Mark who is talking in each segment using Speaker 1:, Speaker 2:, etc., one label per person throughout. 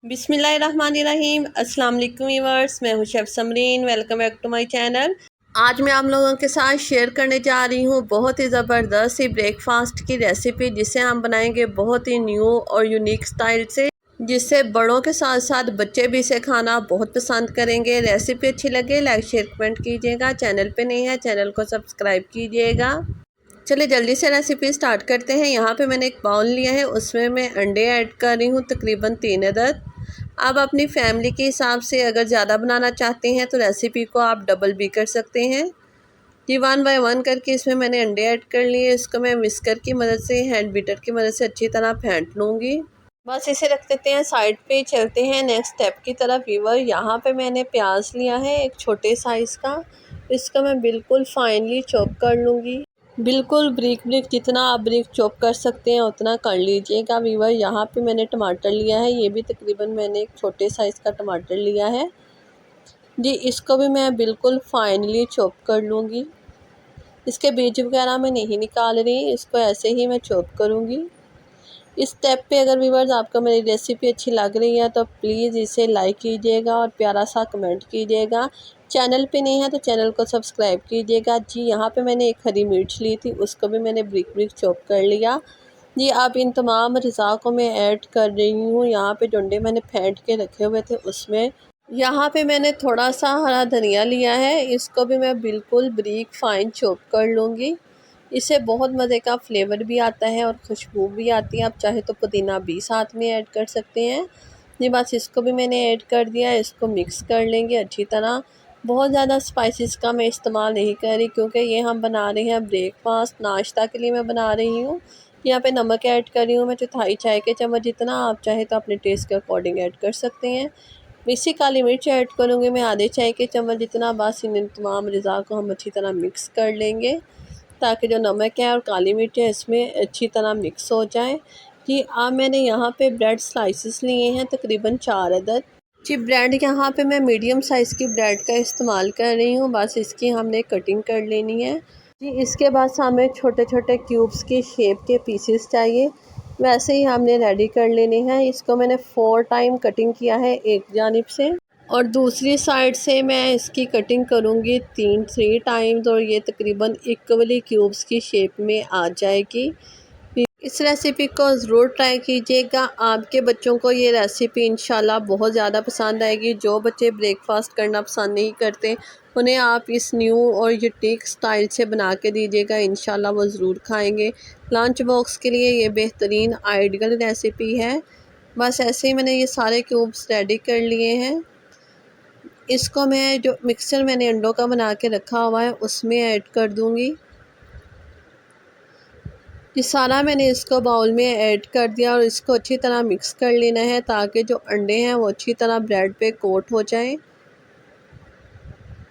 Speaker 1: बिस्मिल्लाहिर्रहमानिर्रहीम। अस्सलाम वालेकुम व्यूअर्स, मैं हूं chef Samreen. Welcome back to my channel. आज मैं आप लोगों के साथ शेयर करने जा रही हूं बहुत ही ज़बरदस्त सी ब्रेकफास्ट की रेसिपी, जिसे हम बनाएंगे बहुत ही न्यू और यूनिक स्टाइल से, जिससे बड़ों के साथ साथ बच्चे भी इसे खाना बहुत पसंद करेंगे। रेसिपी अच्छी लगे लाइक शेयर कमेंट कीजिएगा। चैनल पे नहीं है चैनल को सब्सक्राइब कीजिएगा। चलिए जल्दी से रेसिपी स्टार्ट करते हैं। यहाँ पे मैंने एक बाउल लिया है, उसमें मैं अंडे ऐड कर रही हूँ तकरीबन 3 अदद। आप अपनी फैमिली के हिसाब से अगर ज़्यादा बनाना चाहते हैं तो रेसिपी को आप डबल भी कर सकते हैं। ये 1 बाय 1 करके इसमें मैंने अंडे ऐड कर लिए। इसको मैं विस्कर की मदद से, हैंड बीटर की मदद से अच्छी तरह फेंट लूँगी। बस इसे रख देते हैं साइड पे। चलते हैं नेक्स्ट स्टेप की तरफ व्यूअर। यहाँ पे मैंने प्याज लिया है एक छोटे साइज़ का, इसको मैं बिल्कुल फाइनली चॉप कर लूँगी। बिल्कुल ब्रिक ब्रिक, जितना आप ब्रिक चॉप कर सकते हैं उतना कर लीजिएगा व्यूअर। यहाँ पे मैंने टमाटर लिया है, ये भी तकरीबन मैंने एक छोटे साइज़ का टमाटर लिया है जी। इसको भी मैं बिल्कुल फाइनली चॉप कर लूँगी। इसके बीज वगैरह मैं नहीं निकाल रही, इसको ऐसे ही मैं चॉप करूँगी। इस स्टेप पे अगर व्यूअर्स आपको मेरी रेसिपी अच्छी लग रही है तो प्लीज़ इसे लाइक कीजिएगा और प्यारा सा कमेंट कीजिएगा। चैनल पे नहीं है तो चैनल को सब्सक्राइब कीजिएगा जी। यहाँ पे मैंने एक हरी मिर्च ली थी, उसको भी मैंने ब्रिक ब्रिक चॉप कर लिया जी। अब इन तमाम अज़ा को मैं ऐड कर रही हूँ। यहाँ पे जो अंडे मैंने फेंट के रखे हुए थे उसमें। यहाँ पे मैंने थोड़ा सा हरा धनिया लिया है, इसको भी मैं बिल्कुल ब्रीक फाइन चॉप कर लूँगी। इससे बहुत मज़े का फ्लेवर भी आता है और खुशबू भी आती है। आप चाहे तो पुदीना भी साथ में ऐड कर सकते हैं जी। बस इसको भी मैंने ऐड कर दिया, इसको मिक्स कर लेंगे अच्छी तरह। बहुत ज़्यादा स्पाइसेस का मैं इस्तेमाल नहीं कर रही, क्योंकि ये हम बना रहे हैं ब्रेकफास्ट नाश्ता के लिए मैं बना रही हूँ। यहाँ पे नमक ऐड कर रही हूँ मैं 1/4 चाय के चम्मच जितना। आप चाहे तो अपने टेस्ट के अकॉर्डिंग ऐड कर सकते हैं। इसी काली मिर्च ऐड करूँगी मैं आधे चाय के चम्मच जितना। बस इन तमाम अज़ा को हम अच्छी तरह मिक्स कर लेंगे, ताकि जो नमक है और काली मिर्च है इसमें अच्छी तरह मिक्स हो जाए जी। अब मैंने यहाँ पे ब्रेड स्लाइसेस लिए हैं तकरीबन 4 अदद जी। ब्रेड यहाँ पे मैं मीडियम साइज़ की ब्रेड का इस्तेमाल कर रही हूँ। बस इसकी हमने कटिंग कर लेनी है जी। इसके बाद हमें छोटे छोटे क्यूब्स की शेप के पीसेस चाहिए, वैसे ही हमने रेडी कर लेने हैं। इसको मैंने 4 टाइम कटिंग किया है एक जानिब से, और दूसरी साइड से मैं इसकी कटिंग करूँगी 3 टाइम्स, और ये तकरीबन इक्वली क्यूब्स की शेप में आ जाएगी। इस रेसिपी को ज़रूर ट्राई कीजिएगा। आपके बच्चों को ये रेसिपी इंशाल्लाह बहुत ज़्यादा पसंद आएगी। जो बच्चे ब्रेकफास्ट करना पसंद नहीं करते उन्हें आप इस न्यू और यूनिक स्टाइल से बना के दीजिएगा, इंशाल्लाह वो ज़रूर खाएंगे। लंच बॉक्स के लिए ये बेहतरीन आइडियल रेसिपी है। बस ऐसे ही मैंने ये सारे क्यूब्स रेडी कर लिए हैं। इसको मैं जो मिक्सचर मैंने अंडों का बना के रखा हुआ है उसमें ऐड कर दूंगी। ये सारा मैंने इसको बाउल में ऐड कर दिया और इसको अच्छी तरह मिक्स कर लेना है, ताकि जो अंडे हैं वो अच्छी तरह ब्रेड पे कोट हो जाएं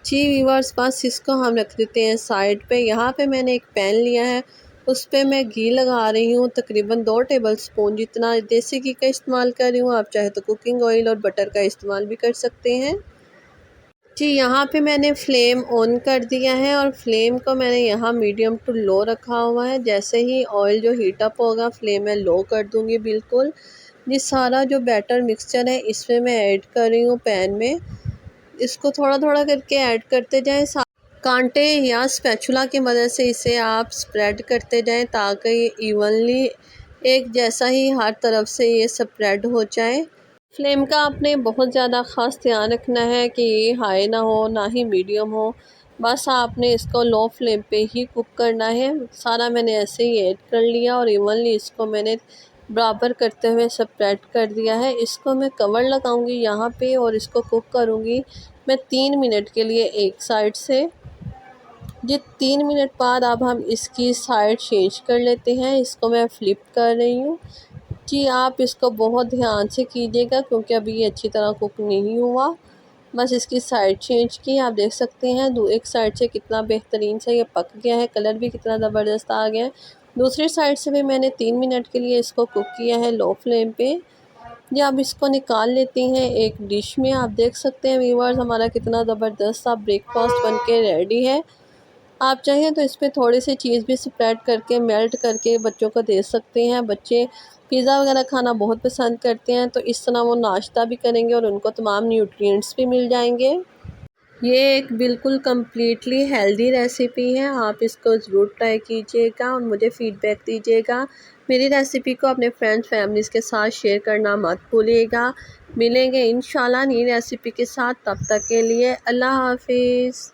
Speaker 1: जी व्यूअर्स। बस इसको हम रख देते हैं साइड पे। यहाँ पे मैंने एक पैन लिया है, उस पर मैं घी लगा रही हूँ तकरीबन 2 टेबलस्पून जितना। देसी घी का इस्तेमाल कर रही हूँ, आप चाहे तो कुकिंग ऑयल और बटर का इस्तेमाल भी कर सकते हैं जी। यहाँ पे मैंने फ्लेम ऑन कर दिया है और फ्लेम को मैंने यहाँ मीडियम टू लो रखा हुआ है। जैसे ही ऑयल जो हीट अप होगा फ्लेम मैं लो कर दूँगी बिल्कुल। ये सारा जो बैटर मिक्सचर है इसमें मैं ऐड कर रही हूँ पैन में। इसको थोड़ा थोड़ा करके ऐड करते जाएं। कांटे या स्पैचुला की मदद से इसे आप स्प्रेड करते जाएं, ताकि ये इवनली एक जैसा ही हर तरफ से ये स्प्रेड हो जाए। फ्लेम का आपने बहुत ज़्यादा ख़ास ध्यान रखना है कि ये हाई ना हो ना ही मीडियम हो। बस आपने इसको लो फ्लेम पे ही कुक करना है। सारा मैंने ऐसे ही ऐड कर लिया और इवनली इसको मैंने बराबर करते हुए स्प्रेड कर दिया है। इसको मैं कवर लगाऊंगी यहाँ पे और इसको कुक करूँगी मैं 3 मिनट के लिए एक साइड से। ये 3 मिनट बाद अब हम इसकी साइड चेंज कर लेते हैं। इसको मैं फ्लिप कर रही हूँ जी। आप इसको बहुत ध्यान से कीजिएगा क्योंकि अभी ये अच्छी तरह कुक नहीं हुआ। बस इसकी साइड चेंज की, आप देख सकते हैं एक साइड से कितना बेहतरीन से ये पक गया है, कलर भी कितना ज़बरदस्त आ गया है। दूसरी साइड से भी मैंने 3 मिनट के लिए इसको कुक किया है लो फ्लेम पे। ये अब इसको निकाल लेते हैं एक डिश में। आप देख सकते हैं व्यूअर्स हमारा कितना ज़बरदस्त सा ब्रेकफास्ट बन के रेडी है। आप चाहें तो इस पे थोड़ी सी चीज़ भी स्प्रेड करके मेल्ट करके बच्चों को दे सकते हैं। बच्चे पिज़्ज़ा वगैरह खाना बहुत पसंद करते हैं, तो इस तरह वो नाश्ता भी करेंगे और उनको तमाम न्यूट्रिएंट्स भी मिल जाएंगे। ये एक बिल्कुल कम्प्लीटली हेल्दी रेसिपी है। आप इसको ज़रूर ट्राई कीजिएगा और मुझे फ़ीडबैक दीजिएगा। मेरी रेसिपी को अपने फ्रेंड्स फैमिलीज़ के साथ शेयर करना मत भूलिएगा। मिलेंगे इंशाल्लाह नई रेसिपी के साथ, तब तक के लिए अल्लाह हाफिज़।